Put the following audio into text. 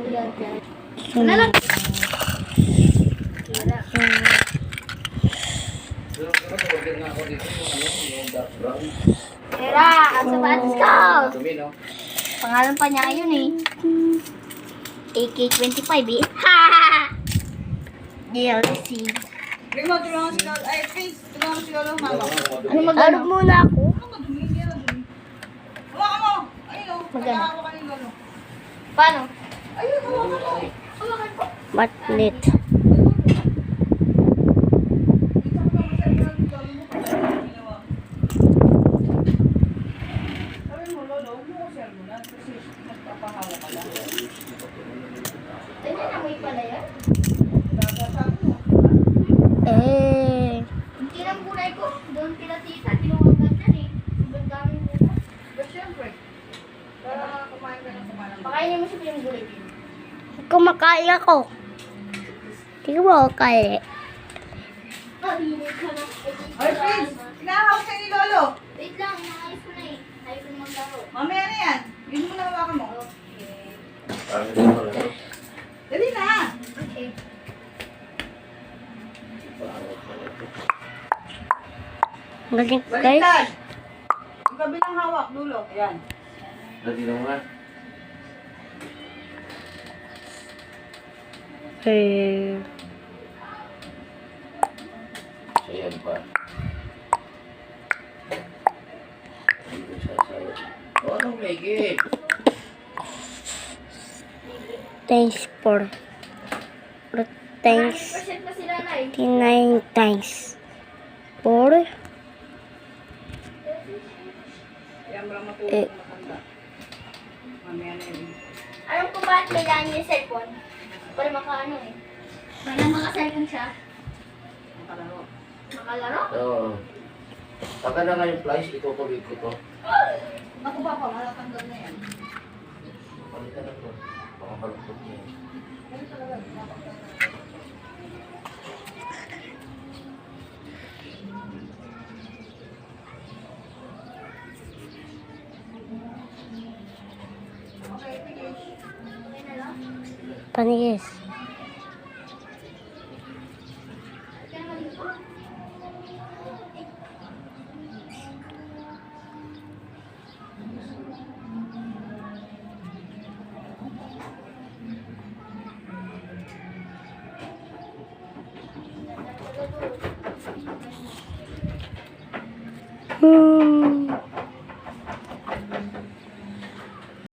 Wala lang. Tira, ang sapatos ko. Pangalan pa niya yun eh. AK-25 eh. Ha! DLC. Primo, tulungan si Lolo. Ay, please, tulungan si Lolo, mama. Ano magano muna ako? Ano madumi? Hindi na madumi. Hawakan mo! Ayun, Magano? nakahawa ka ni Lolo. Paano? Ayun, hawakan mo. Hawakan ko. Matlit. Dito ko ba masabi na ni Lolo mo? Ginawa. Sabi mo, Lolo, huwag mo ko sermonan kasi magpapahawa ka lang. Ganyan amoy pala yan? Sabi mo. Yung tinang gulay ko, doon kila tita, tinuwagan yan eh. Sobrang daming gulay. But syempre, para kumain ka ng kumain. Pakainin mo siya yung gulay din. Kumakain ako. Hindi ko makakain. Mahilig ka na. Ay, please, pinahawak siya ni Lolo. Wait lang, inaayos ko na eh. Ayaw ko na maglaro. Mamaya na yan. Yun mo na hawakan mo. Okay. Dali na. Okay. Galing guys. Baliktad. Yung kabilang hawak, dulo. Ayan. Dati na nga. Sayan pa. Dito sasaya. O, anong lagi? Thanks for thanks 100% na sila na eh. 99 times for Ayan mo lang matulog matanda. Mamaya na yun. Alam ko bakit kailangan niya yung cellphone? Para makaano eh. Para maka-cellphone siya. Makalaro. Makalaro. Oo. Saka na nga yung flies, itutuloy ko to. Naku ba pa, malatanggal na yan. Palitan na to. Baka malungkot niya. Ano talaga, napakaganda. Okay, finish. Okay na lang. panigis.